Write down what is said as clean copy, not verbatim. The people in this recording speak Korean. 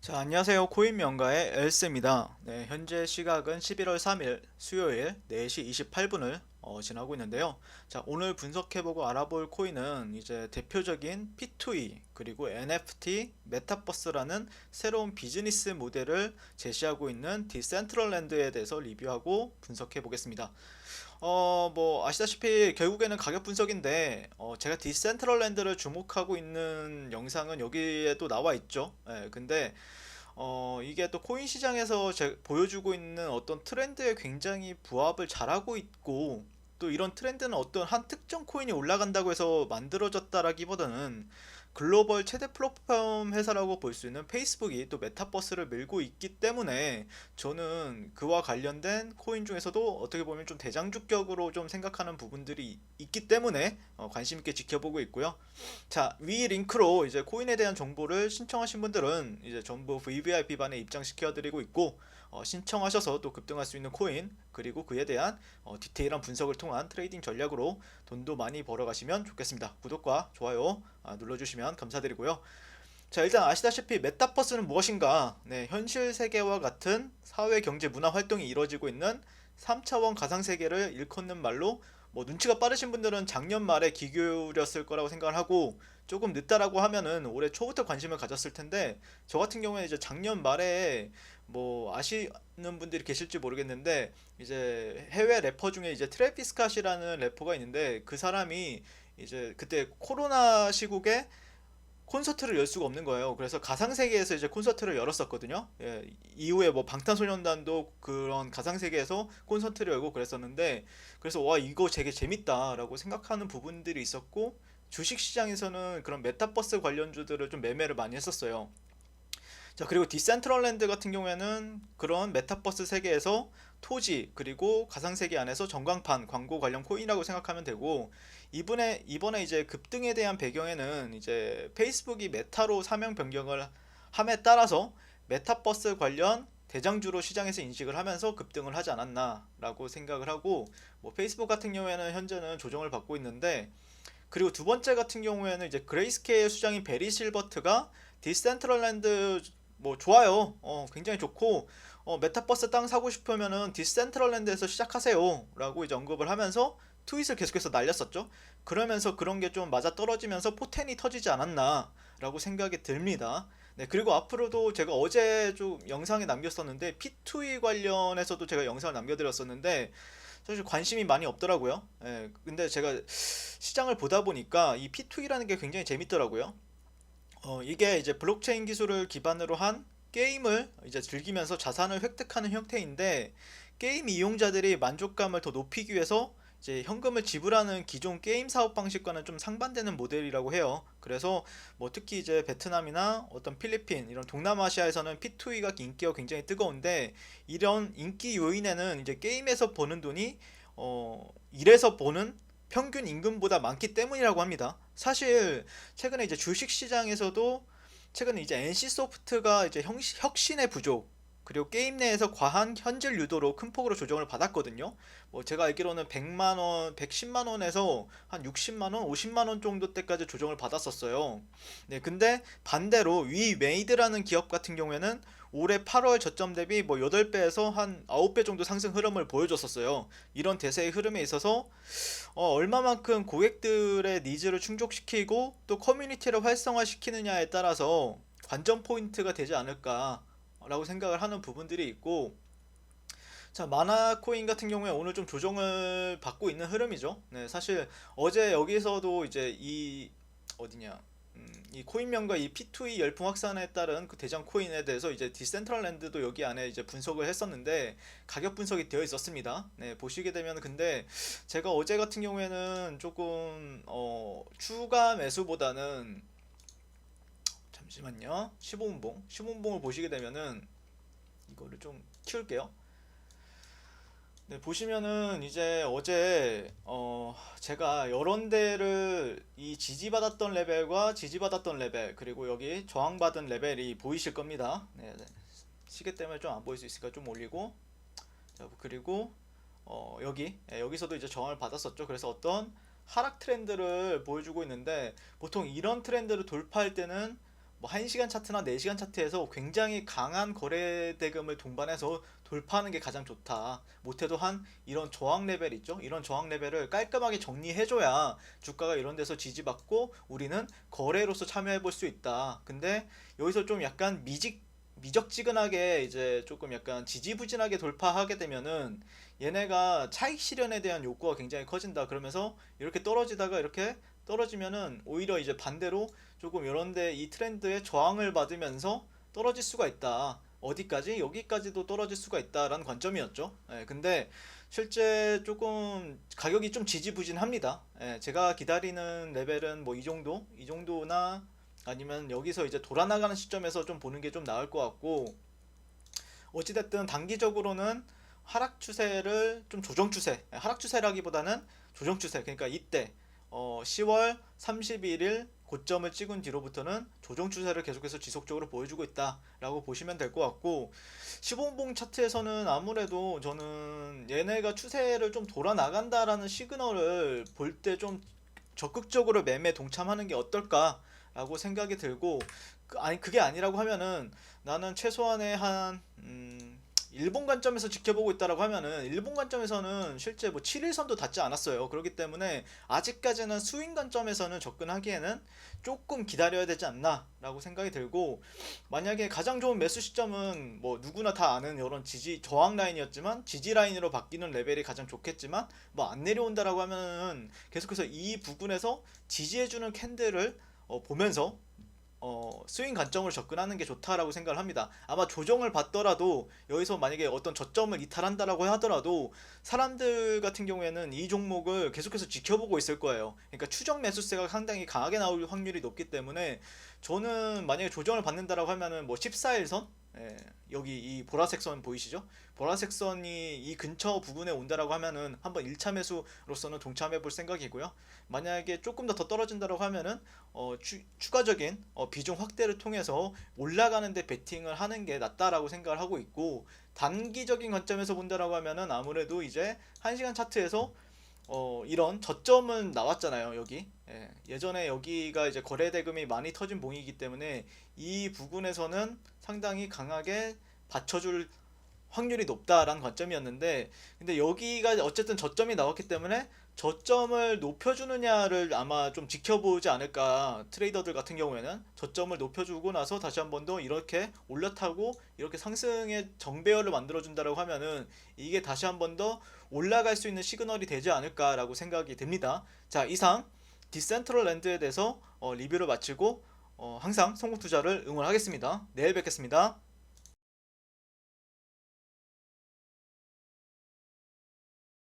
자, 안녕하세요. 코인명가의 엘스입니다. 네, 현재 시각은 11월 3일 수요일 4시 28분을 지나고 있는데요. 자, 오늘 분석해보고 알아볼 코인은 이제 대표적인 P2E 그리고 NFT, 메타버스라는 새로운 비즈니스 모델을 제시하고 있는 디센트럴랜드에 대해서 리뷰하고 분석해 보겠습니다. 뭐 아시다시피 결국에는 가격 분석인데 제가 디센트럴랜드를 주목하고 있는 영상은 여기에도 나와 있죠. 근데 이게 또 코인 시장에서 보여주고 있는 어떤 트렌드에 굉장히 부합을 잘하고 있고, 또 이런 트렌드는 어떤 한 특정 코인이 올라간다고 해서 만들어졌다라기보다는 글로벌 최대 플랫폼 회사라고 볼 수 있는 페이스북이 또 메타버스를 밀고 있기 때문에 저는 그와 관련된 코인 중에서도 어떻게 보면 좀 대장주격으로 좀 생각하는 부분들이 있기 때문에 관심 있게 지켜보고 있고요. 자, 위 링크로 이제 코인에 대한 정보를 신청하신 분들은 이제 전부 VVIP 반에 입장시켜 드리고 있고, 신청하셔서 또 급등할 수 있는 코인 그리고 그에 대한 디테일한 분석을 통한 트레이딩 전략으로 돈도 많이 벌어가시면 좋겠습니다. 구독과 좋아요 눌러주시면 감사드리고요. 자, 일단 아시다시피 메타버스는 무엇인가? 네, 현실 세계와 같은 사회, 경제, 문화 활동이 이루어지고 있는 3차원 가상 세계를 일컫는 말로, 뭐 눈치가 빠르신 분들은 작년 말에 귀 기울였을 거라고 생각을 하고, 조금 늦다라고 하면은 올해 초부터 관심을 가졌을 텐데, 저 같은 경우에 이제 작년 말에 뭐 아시는 분들이 계실지 모르겠는데, 이제 해외 래퍼 중에 이제 트래비스 스캇이라는 래퍼가 있는데, 그 사람이 이제 그때 코로나 시국에 콘서트를 열 수가 없는 거예요. 그래서 가상세계에서 이제 콘서트를 열었었거든요. 예, 이후에 뭐 방탄소년단도 그런 가상세계에서 콘서트를 열고 그랬었는데, 그래서 와, 이거 되게 재밌다라고 생각하는 부분들이 있었고, 주식시장에서는 그런 메타버스 관련주들을 좀 매매를 많이 했었어요. 자, 그리고 디센트럴랜드 같은 경우에는 그런 메타버스 세계에서 토지 그리고 가상세계 안에서 전광판 광고 관련 코인이라고 생각하면 되고, 이번에 이제 급등에 대한 배경에는 이제 페이스북이 메타로 사명 변경을 함에 따라서 메타버스 관련 대장주로 시장에서 인식을 하면서 급등을 하지 않았나라고 생각을 하고, 뭐 페이스북 같은 경우에는 현재는 조정을 받고 있는데, 그리고 두 번째 같은 경우에는 이제 그레이스케일 수장인 베리 실버트가 디센트럴랜드 뭐 좋아요. 굉장히 좋고, 메타버스 땅 사고 싶으면은 디센트럴랜드에서 시작하세요 라고 이제 언급을 하면서 트윗을 계속해서 날렸었죠. 그러면서 그런 게 좀 맞아 떨어지면서 포텐이 터지지 않았나 라고 생각이 듭니다. 네, 그리고 앞으로도 제가 어제 좀 영상에 남겼었는데, P2E 관련해서도 제가 영상을 남겨드렸었는데 사실 관심이 많이 없더라고요. 예, 근데 제가 시장을 보다 보니까 이 P2E라는 게 굉장히 재밌더라고요. 이게 이제 블록체인 기술을 기반으로 한 게임을 이제 즐기면서 자산을 획득하는 형태인데, 게임 이용자들이 만족감을 더 높이기 위해서 이제 현금을 지불하는 기존 게임 사업 방식과는 좀 상반되는 모델이라고 해요. 그래서 뭐 특히 이제 베트남이나 어떤 필리핀 이런 동남아시아에서는 P2E가 인기가 굉장히 뜨거운데, 이런 인기 요인에는 이제 게임에서 버는 돈이 일에서 버는 평균 임금보다 많기 때문이라고 합니다. 사실 최근에 이제 주식 시장에서도 최근에 이제 NC소프트가 이제 혁신의 부족 그리고 게임 내에서 과한 현질 유도로 큰 폭으로 조정을 받았거든요. 뭐 제가 알기로는 100만 원, 110만 원에서 한 60만 원, 50만 원 정도 때까지 조정을 받았었어요. 네, 근데 반대로 위메이드라는 기업 같은 경우에는 올해 8월 저점 대비 뭐 8배에서 한 9배 정도 상승 흐름을 보여줬었어요. 이런 대세의 흐름에 있어서 얼마만큼 고객들의 니즈를 충족시키고 또 커뮤니티를 활성화시키느냐에 따라서 관전 포인트가 되지 않을까라고 생각을 하는 부분들이 있고, 자, 마나코인 같은 경우에 오늘 좀 조정을 받고 있는 흐름이죠. 네, 사실 어제 여기서도 이제 이 어디냐, 이 코인명과 이 P2E 열풍 확산에 따른 그 대장 코인에 대해서 이제 디센트럴랜드도 여기 안에 이제 분석을 했었는데 가격 분석이 되어 있었습니다. 네, 보시게 되면 근데 제가 어제 같은 경우에는 조금 추가 매수보다는, 잠시만요. 15분봉을 보시게 되면은 이거를 좀 키울게요. 네, 보시면은 이제 어제 제가 여러 데를 이 지지받았던 레벨과 지지받았던 레벨 그리고 여기 저항받은 레벨이 보이실 겁니다. 네, 네. 시계 때문에 좀 안 보일 수 있으니까 좀 올리고, 자, 그리고 여기서도 이제 저항을 받았었죠. 그래서 어떤 하락 트렌드를 보여주고 있는데, 보통 이런 트렌드를 돌파할 때는 뭐 1시간 차트나 4시간 차트에서 굉장히 강한 거래 대금을 동반해서 돌파하는 게 가장 좋다. 못해도 한 이런 저항 레벨 있죠? 이런 저항 레벨을 깔끔하게 정리해줘야 주가가 이런 데서 지지받고 우리는 거래로서 참여해 볼 수 있다. 근데 여기서 좀 약간 미적지근하게 이제 조금 약간 지지부진하게 돌파하게 되면은 얘네가 차익 실현에 대한 욕구가 굉장히 커진다. 그러면서 이렇게 떨어지다가 이렇게 떨어지면은 오히려 이제 반대로 조금 이런데 이 트렌드에 저항을 받으면서 떨어질 수가 있다. 어디까지? 여기까지도 떨어질 수가 있다라는 관점이었죠. 예, 근데 실제 조금 가격이 좀 지지부진합니다. 예, 제가 기다리는 레벨은 뭐 이 정도? 이 정도나 아니면 여기서 이제 돌아나가는 시점에서 좀 보는 게 좀 나을 것 같고, 어찌됐든 단기적으로는 하락 추세를 좀 조정 추세, 하락 추세라기보다는 조정 추세. 그러니까 이때 10월 31일 고점을 찍은 뒤로부터는 조정 추세를 계속해서 지속적으로 보여주고 있다라고 보시면 될 것 같고, 15분봉 차트에서는 아무래도 저는 얘네가 추세를 좀 돌아 나간다라는 시그널을 볼 때 좀 적극적으로 매매 동참하는 게 어떨까라고 생각이 들고, 아니 그게 아니라고 하면은 나는 최소한의 한 일본 관점에서 지켜보고 있다라고 하면은, 일본 관점에서는 실제 뭐 7일선도 닿지 않았어요. 그렇기 때문에 아직까지는 스윙 관점에서는 접근하기에는 조금 기다려야 되지 않나라고 생각이 들고, 만약에 가장 좋은 매수 시점은 뭐 누구나 다 아는 이런 지지 저항 라인이었지만 지지 라인으로 바뀌는 레벨이 가장 좋겠지만, 뭐 안 내려온다라고 하면은 계속해서 이 부분에서 지지해주는 캔들을 보면서 스윙 관점으로 접근하는 게 좋다라고 생각을 합니다. 아마 조정을 받더라도 여기서 만약에 어떤 저점을 이탈한다라고 하더라도 사람들 같은 경우에는 이 종목을 계속해서 지켜보고 있을 거예요. 그러니까 추정 매수세가 상당히 강하게 나올 확률이 높기 때문에, 저는 만약에 조정을 받는다라고 하면은 뭐 14일선, 여기 이 보라색 선 보이시죠? 보라색 선이 이 근처 부분에 온다라고 하면은 한번 1차 매수로서는 동참해 볼 생각이고요. 만약에 조금 더 떨어진다라고 하면은 추가적인 비중 확대를 통해서 올라가는데 베팅을 하는 게 낫다라고 생각을 하고 있고, 단기적인 관점에서 본다라고 하면은 아무래도 이제 1시간 차트에서 이런 저점은 나왔잖아요, 여기. 예전에 여기가 이제 거래 대금이 많이 터진 봉이기 때문에 이 부분에서는 상당히 강하게 받쳐줄 확률이 높다라는 관점이었는데, 근데 여기가 어쨌든 저점이 나왔기 때문에 저점을 높여주느냐를 아마 좀 지켜보지 않을까. 트레이더들 같은 경우에는 저점을 높여주고 나서 다시 한 번 더 이렇게 올라타고 이렇게 상승의 정배열을 만들어준다라고 하면은 이게 다시 한 번 더 올라갈 수 있는 시그널이 되지 않을까라고 생각이 듭니다. 자, 이상 디센트럴랜드에 대해서 리뷰를 마치고 항상 성공 투자를 응원하겠습니다. 내일 뵙겠습니다.